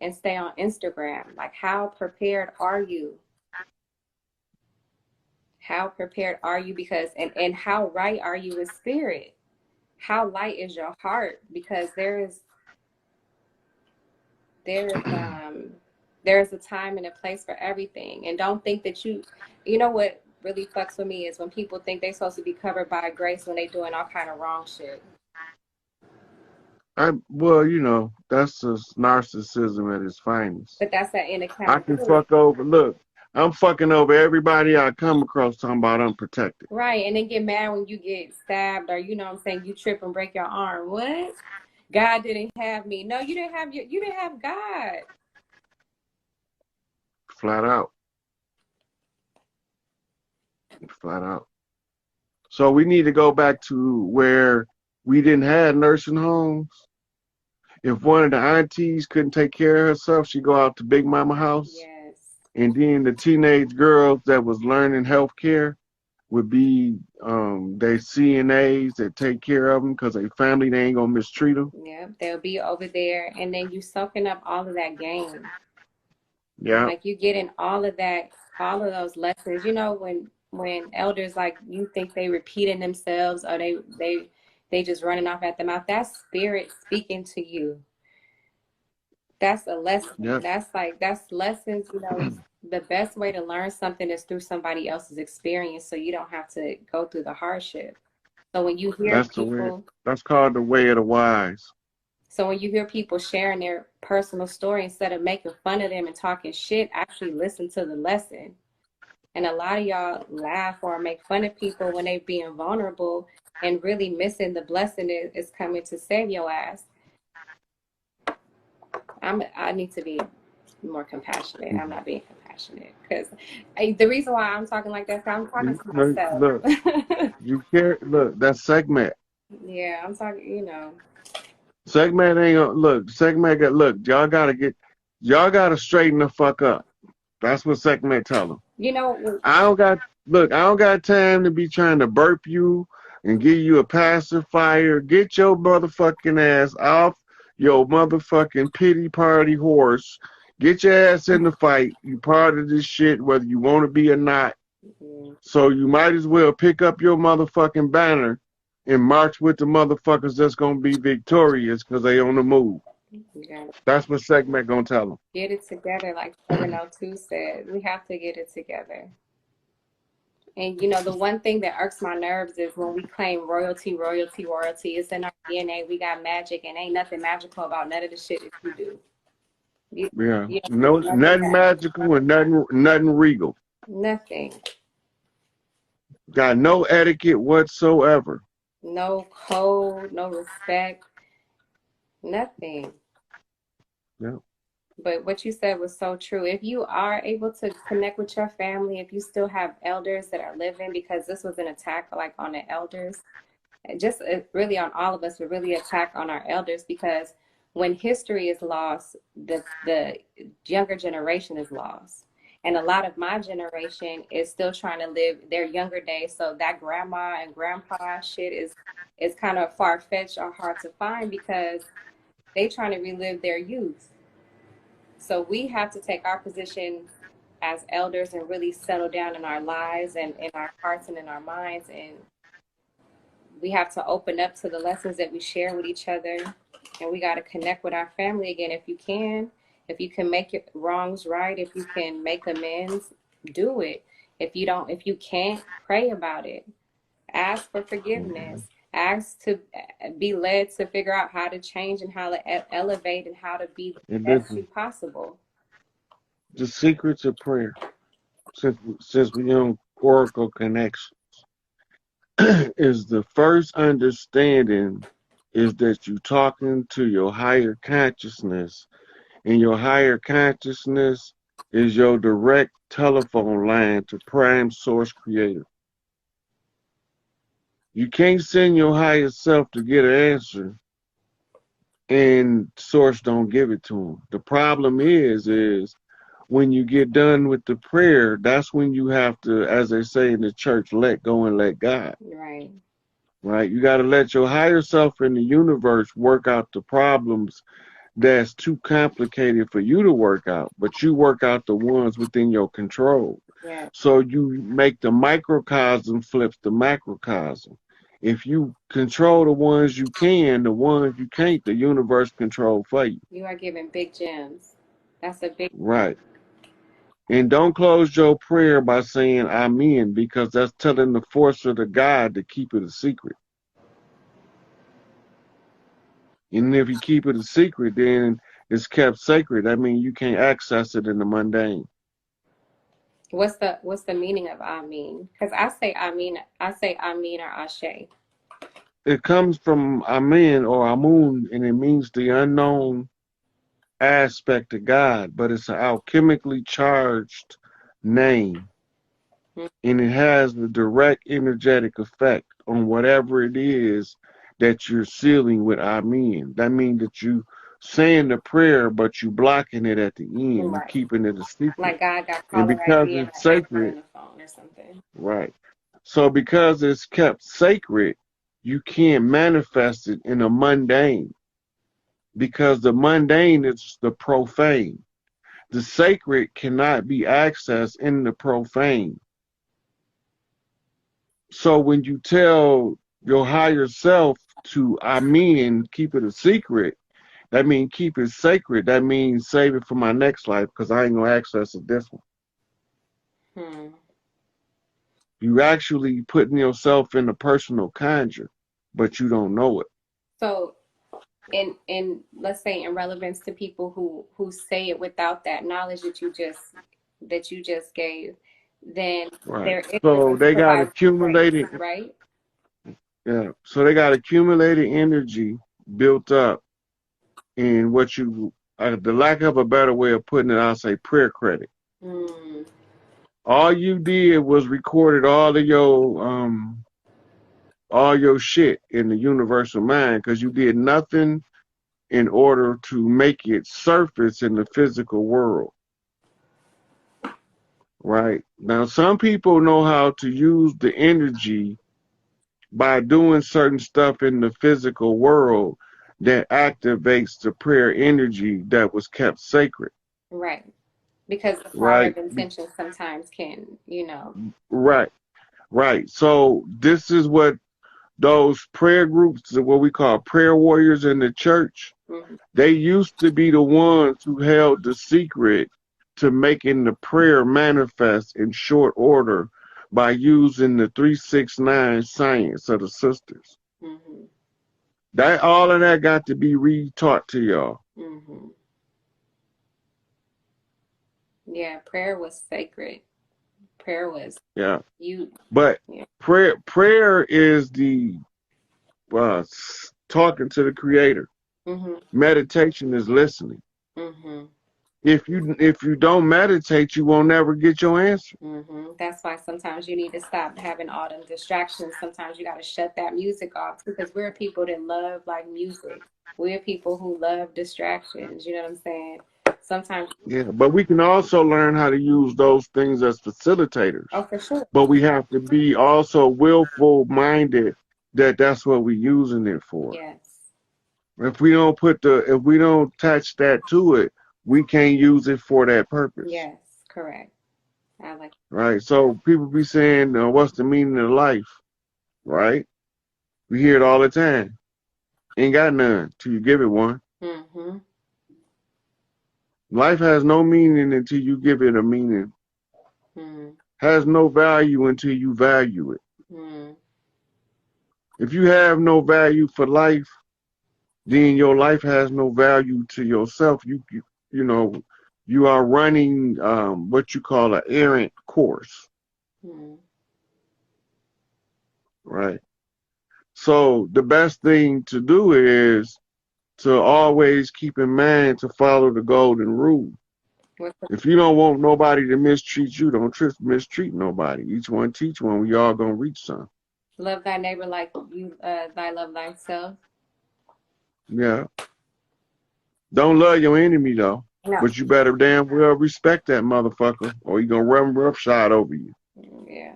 and stay on Instagram. Like, how prepared are you? How prepared are you? Because, and how right are you in spirit? How light is your heart? Because there's a time and a place for everything. And don't think that you know what really fucks with me is when people think they're supposed to be covered by grace when they doing all kind of wrong shit. Well, you know, that's just narcissism at its finest. But that's that I can inaccountability. fuck over. Look, I'm fucking over everybody I come across talking about unprotected. Right, and then get mad when you get stabbed, or you know what I'm saying, you trip and break your arm. What? God didn't have me. No, you didn't have God. Flat out. Flat out. So we need to go back to where we didn't have nursing homes. If one of the aunties couldn't take care of herself, she'd go out to Big Mama house. Yes. And then the teenage girls that was learning healthcare would be they CNAs that take care of them because they family, they ain't gonna mistreat them. Yeah, they'll be over there, and then you soaking up all of that game. Yeah. Like, you getting all of that, all of those lessons. You know, when elders, like, you think they repeating themselves, or they just running off at the mouth. That's spirit speaking to you. That's a lesson. Yep. That's lessons. You know, the best way to learn something is through somebody else's experience, so you don't have to go through the hardship. So when you hear that's called the way of the wise. So when you hear people sharing their personal story, instead of making fun of them and talking shit, actually listen to the lesson. And a lot of y'all laugh or make fun of people when they being vulnerable and really missing the blessing is coming to save your ass. I need to be more compassionate. I'm not being compassionate because the reason why I'm talking like that, I'm talking to myself. Look, you care. Look, that's segment. Yeah, I'm talking. You know, segment ain't gonna look. Segment got look. Y'all gotta straighten the fuck up. That's what segment tell them. You know, I don't got time to be trying to burp you and give you a pacifier. Get your motherfucking ass off your motherfucking pity party horse. Get your ass in the fight. You part of this shit, whether you want to be or not. So you might as well pick up your motherfucking banner and march with the motherfuckers that's gonna be victorious because they on the move. That's what segment gonna tell them. Get it together, like 702 said. We have to get it together. And you know, the one thing that irks my nerves is when we claim royalty. It's in our DNA. We got magic, and ain't nothing magical about none of the shit that you do. Nothing magical and nothing regal. Nothing. Got no etiquette whatsoever. No code, no respect, nothing. Yeah. But what you said was so true. If you are able to connect with your family, if you still have elders that are living, because this was an attack like on the elders, just really on all of us, but really attack on our elders, because when history is lost, the younger generation is lost. And a lot of my generation is still trying to live their younger days. So that grandma and grandpa shit is kind of far-fetched or hard to find because they trying to relive their youth. So we have to take our position as elders and really settle down in our lives and in our hearts and in our minds. And we have to open up to the lessons that we share with each other. And we got to connect with our family again if you can. If you can make your wrongs right, if you can make amends, do it. If you can't, pray about it. Ask for forgiveness. Ask to be led to figure out how to change and how to elevate and how to be the best you possible. The secrets of prayer, since we on Oracle Connections, is the first understanding is that you're talking to your higher consciousness. And your higher consciousness is your direct telephone line to Prime Source Creator. You can't send your higher self to get an answer and Source don't give it to them. The problem is when you get done with the prayer, that's when you have to, as they say in the church, let go and let God. Right. Right? You got to let your higher self in the universe work out the problems that's too complicated for you to work out, but you work out the ones within your control. Yeah. So you make the microcosm flips the macrocosm. If you control the ones you can, the ones you can't, the universe control for you. You are giving big gems. That's a big gem. Right. And don't close your prayer by saying Amen, because that's telling the force of the God to keep it a secret. And if you keep it a secret, then it's kept sacred. That means you can't access it in the mundane. What's the meaning of Amin? Because I say Amin or Ashe. It comes from Amen or Amun, and it means the unknown aspect of God, but it's an alchemically charged name, Mm, and it has a direct energetic effect on whatever it is that you're sealing with Amen. That means that you saying the prayer, but you blocking it at the end. You right. keeping it a secret. Like God got And caller because ID and it's an answer sacred, in the phone or something. right. So because it's kept sacred, you can't manifest it in a mundane, because the mundane is the profane. The sacred cannot be accessed in the profane. So when you tell your higher self to, I mean, keep it a secret, that means keep it sacred. That means save it for my next life, because I ain't going to access it this one. Hmm. You actually putting yourself in a personal conjure, but you don't know it. So in let's say in relevance to people who say it without that knowledge that you just gave, then Right. their So ignorance they got provides the grace, accumulated, right? yeah. So they got accumulated energy built up in what you, the lack of a better way of putting it, I'll say prayer credit. Mm, All you did was recorded all your shit in the universal mind, because you did nothing in order to make it surface in the physical world. Right. Now, some people know how to use the energy by doing certain stuff in the physical world that activates the prayer energy that was kept sacred. right. Because the power Right. of intention sometimes can. Right. Right. So this is what those prayer groups, what we call prayer warriors in the church, Mhm. they used to be the ones who held the secret to making the prayer manifest in short order by using the 369 science of the sisters. Mhm. That all of that got to be re-taught to y'all. Mhm. Yeah, prayer was sacred. Prayer was Yeah. you. But Yeah. prayer is the talking to the creator. Mhm. Meditation is listening. Mhm. If you don't meditate, you won't never get your answer. That's why sometimes you need to stop having all them distractions. Sometimes you got to shut that music off because we're people that love like music. We're people who love distractions. You know what I'm saying? Sometimes, Yeah, but we can also learn how to use those things as facilitators. oh, for sure. But we have to be also willful minded that that's what we're using it for. Yes. If we don't attach that to it, we can't use it for that purpose. Yes. Correct. I like. Right? So people be saying, what's the meaning of life? Right? We hear it all the time. Ain't got none till you give it one. Mm-hmm. Life has no meaning until you give it a meaning. Mm-hmm. Has no value until you value it. Mm-hmm. If you have no value for life, then your life has no value to yourself. You know, you are running what you call an errant course, Mm-hmm. right? So the best thing to do is to always keep in mind to follow the golden rule. What's the If you don't want nobody to mistreat you, don't mistreat nobody. Each one teach one. We all gonna reach some. love thy neighbor like you thy love thyself? Yeah. Don't love your enemy though, No. but you better damn well respect that motherfucker, or he gonna run roughshod over you. Yeah.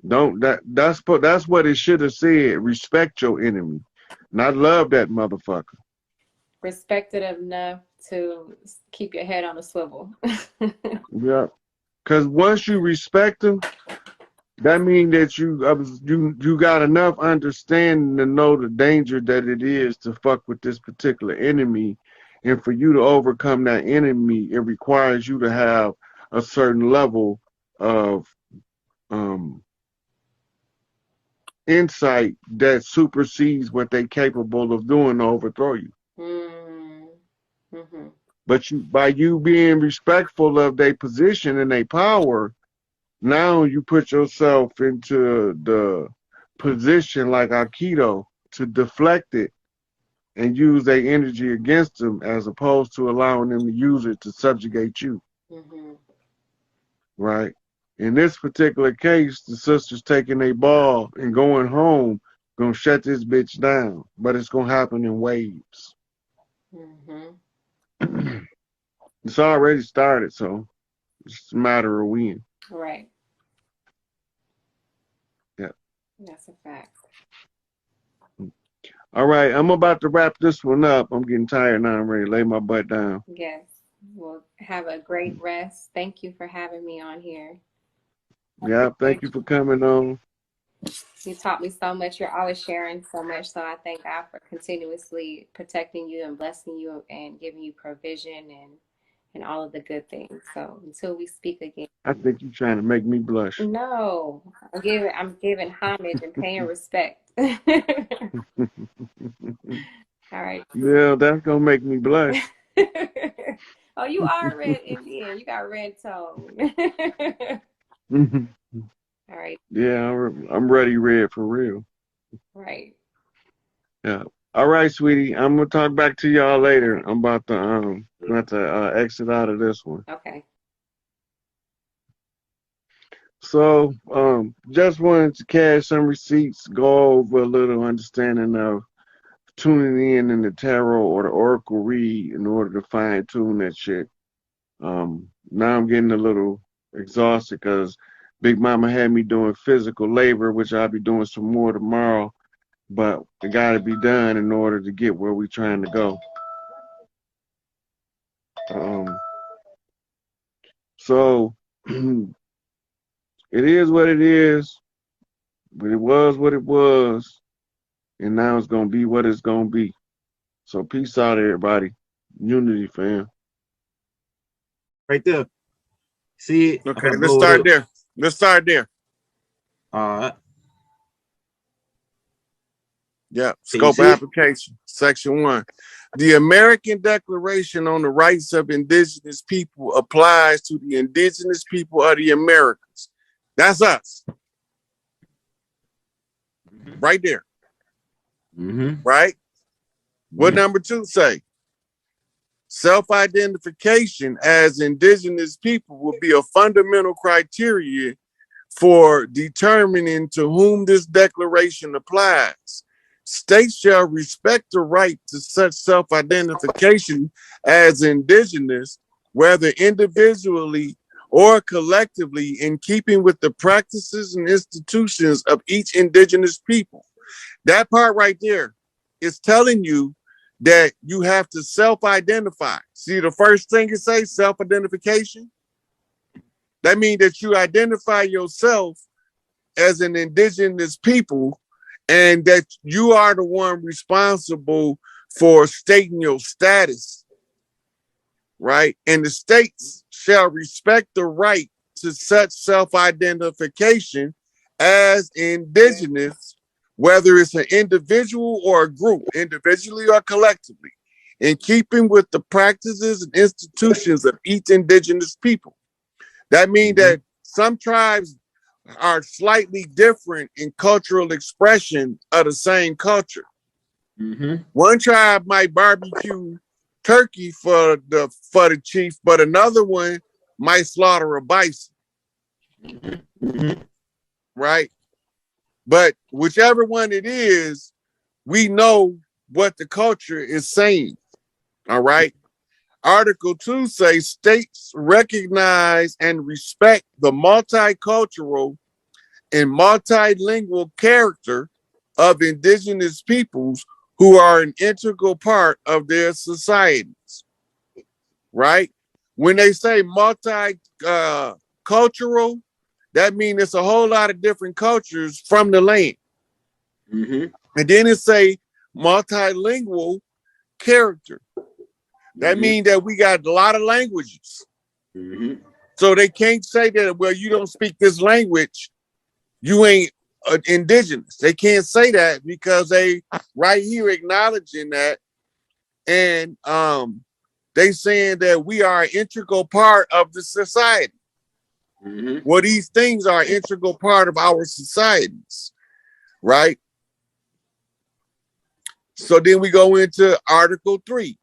Don't that's what it should have said. Respect your enemy, not love that motherfucker. respected enough to keep your head on a swivel. Yeah. Because once you respect them, that means that you got enough understanding to know the danger that it is to fuck with this particular enemy. And for you to overcome that enemy, it requires you to have a certain level of insight that supersedes what they're capable of doing to overthrow you. Mm-hmm. But by you being respectful of their position and their power, now you put yourself into the position like Aikido to deflect it and use their energy against them, as opposed to allowing them to use it to subjugate you. Mm-hmm. Right? In this particular case, the sister's taking a ball and going home, gonna shut this bitch down, but it's gonna happen in waves. Mm-hmm. It's already started, so it's just a matter of when. Right. Yeah. That's a fact. All right, I'm about to wrap this one up. I'm getting tired now. I'm ready to lay my butt down. Yes. Well, have a great rest. Thank you for having me on here. Yeah, thank you for coming on. You taught me so much. You're always sharing so much. So I thank God for continuously protecting you and blessing you and giving you provision and all of the good things. So until we speak again. I think you're trying to make me blush. No, I'm giving homage and paying respect. All right. Yeah, that's gonna make me blush. Oh, you are red Indian. You got red tone. All right. Yeah, I'm ready red for real. Right. Yeah. All right, sweetie. I'm gonna talk back to y'all later. I'm about to exit out of this one. Okay. So, just wanted to cash some receipts, go over a little understanding of tuning in the tarot or the oracle read in order to fine tune that shit. Now I'm getting a little exhausted because Big Mama had me doing physical labor, which I'll be doing some more tomorrow. But it got to be done in order to get where we're trying to go. So it is what it is, but it was what it was, and now it's gonna be what it's gonna be. So peace out, everybody. Unity, fam. Right there. See it? Okay, let's start there. Let's start there. All right. Yeah, scope application, section 1. The American Declaration on the Rights of Indigenous People applies to the indigenous people of the Americas. That's us. Right there. Right? What number 2 say? Self-identification as indigenous people will be a fundamental criteria for determining to whom this declaration applies. States shall respect the right to such self-identification as indigenous, whether individually or collectively, in keeping with the practices and institutions of each indigenous people. That part right there is telling you that you have to self-identify. See, the first thing it says, self-identification. That means that you identify yourself as an indigenous people and that you are the one responsible for stating your status, right? And the states shall respect the right to such self-identification as indigenous, whether it's an individual or a group, individually or collectively, in keeping with the practices and institutions of each indigenous people. That means that some tribes are slightly different in cultural expression of the same culture. One tribe might barbecue turkey for the chief, but another one might slaughter a bison. Right? But whichever one it is, we know what the culture is saying. All right. Article 2 says states recognize and respect the multicultural and multilingual character of indigenous peoples who are an integral part of their societies, right? When they say multi-cultural, that means it's a whole lot of different cultures from the land. Mm-hmm. And then it say multilingual character. That means that we got a lot of languages. Mm-hmm. So they can't say that, well, you don't speak this language, you ain't indigenous. They can't say that because they right here acknowledging that. And they saying that we are an integral part of the society. Mm-hmm. Well, these things are an integral part of our societies, right? So then we go into Article 3.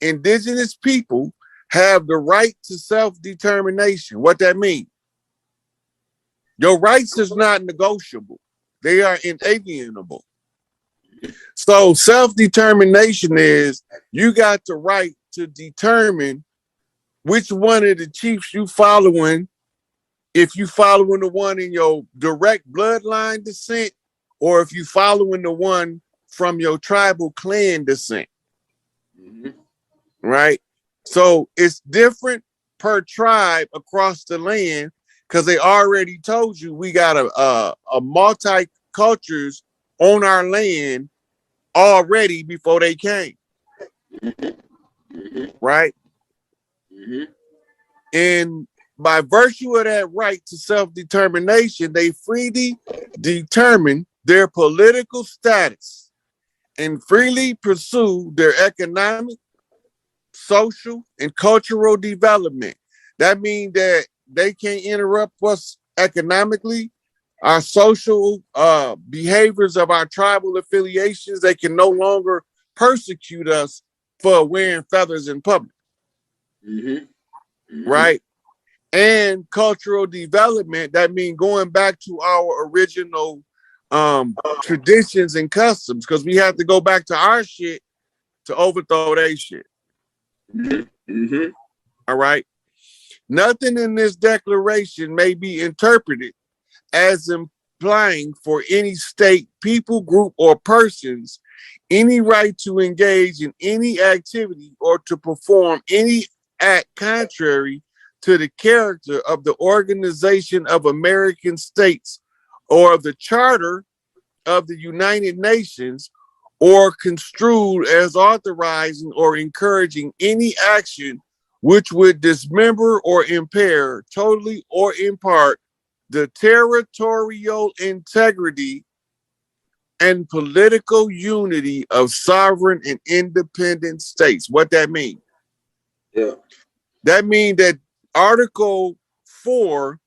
Indigenous people have the right to self-determination. What that means? Your rights is not negotiable. They are inalienable. So self-determination is you got the right to determine which one of the chiefs you following, if you following the one in your direct bloodline descent, or if you following the one from your tribal clan descent. Mm-hmm. Right? So it's different per tribe across the land because they already told you we got a multi-cultures on our land already before they came. Mm-hmm. Right? Mm-hmm. And by virtue of that right to self-determination, they freely determine their political status and freely pursue their economic, social, and cultural development. That means that they can't interrupt us economically, our social behaviors of our tribal affiliations. They can no longer persecute us for wearing feathers in public. Mm-hmm. Mm-hmm. Right? And cultural development, that means going back to our original traditions and customs, because we have to go back to our shit to overthrow their shit. Mm-hmm. All right. Nothing in this declaration may be interpreted as implying for any state, people, group, or persons any right to engage in any activity or to perform any act contrary to the character of the Organization of American States or of the Charter of the United Nations, or construed as authorizing or encouraging any action which would dismember or impair, totally or in part, the territorial integrity and political unity of sovereign and independent states. What that means? Yeah. That means that Article 4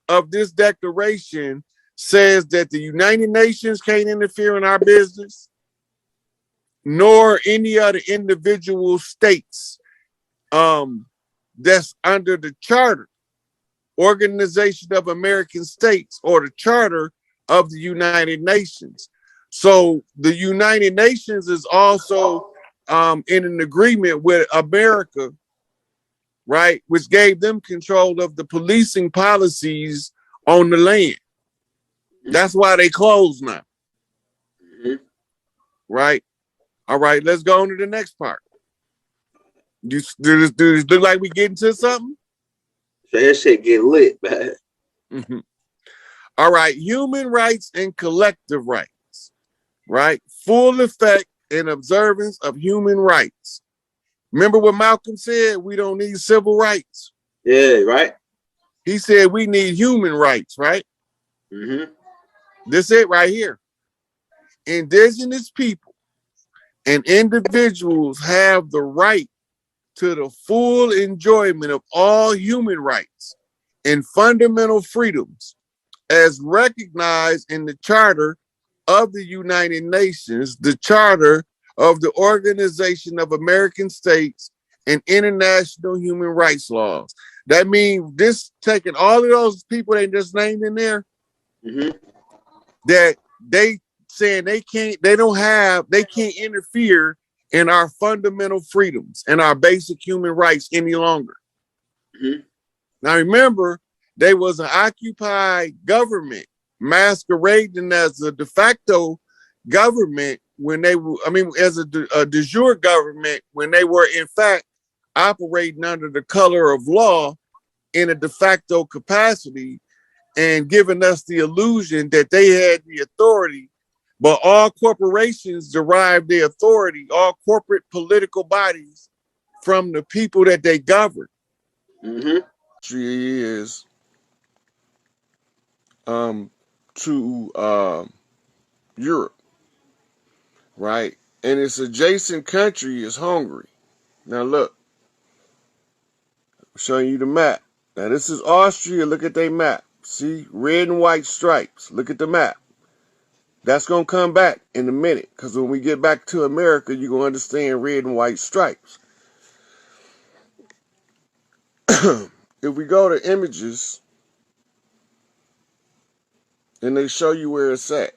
of this declaration says that the United Nations can't interfere in our business, nor any other individual states that's under the Charter, Organization of American States, or the Charter of the United Nations. So the United Nations is also in an agreement with America, right, which gave them control of the policing policies on the land. That's why they closed now. Mm-hmm. Right? All right, let's go on to the next part. Does this look like we getting to something? That shit get lit, man. Mm-hmm. All right, human rights and collective rights, right? Full effect and observance of human rights. Remember what Malcolm said? We don't need civil rights. Yeah, right? He said we need human rights, right? Mm-hmm. This it right here. Indigenous people and individuals have the right to the full enjoyment of all human rights and fundamental freedoms as recognized in the Charter of the United Nations, the Charter of the Organization of American States, and international human rights laws. That means this taking all of those people they just named in there, that they saying they can't interfere in our fundamental freedoms and our basic human rights any longer. Now remember, they was an occupied government masquerading as a de facto government when they, I mean, as a de jure government, when they were in fact operating under the color of law in a de facto capacity and giving us the illusion that they had the authority. But all corporations derive their authority, all corporate political bodies, from the people that they govern. Mm-hmm. She is to Europe, right? And its adjacent country is Hungary. Now look, I'm showing you the map. Now this is Austria. Look at their map. See, red and white stripes. Look at the map. That's going to come back in a minute, because when we get back to America, you're going to understand red and white stripes. If we go to images, and they show you where it's at.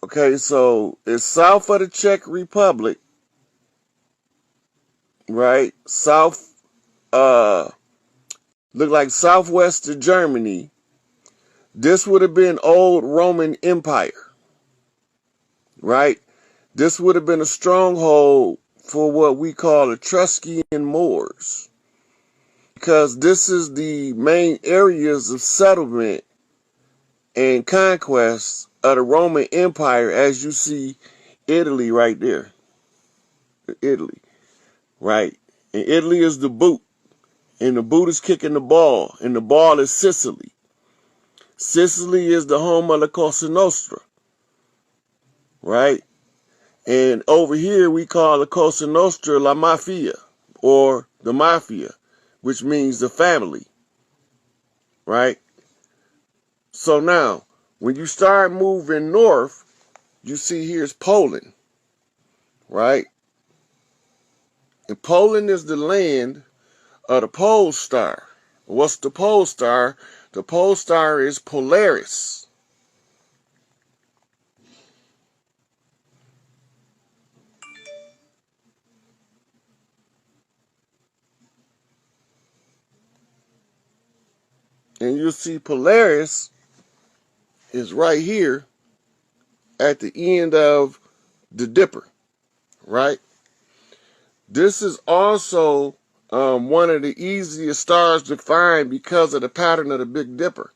Okay, so it's south of the Czech Republic, right? South, look like southwest of Germany. This would have been old Roman Empire, right? This would have been a stronghold for what we call Etruscan Moors, because this is the main areas of settlement and conquest of the Roman Empire, as you see Italy right there. Italy, right? And Italy is the boot, and the boot is kicking the ball, and the ball is Sicily. Sicily is the home of the Cosa Nostra, right? And over here we call the Cosa Nostra La Mafia, or the Mafia, which means the family, right? So now, when you start moving north, you see here's Poland, right? And Poland is the land of the pole star. What's the pole star? The pole star is Polaris. And you'll see Polaris is right here at the end of the Dipper, right? This is also one of the easiest stars to find because of the pattern of the Big Dipper.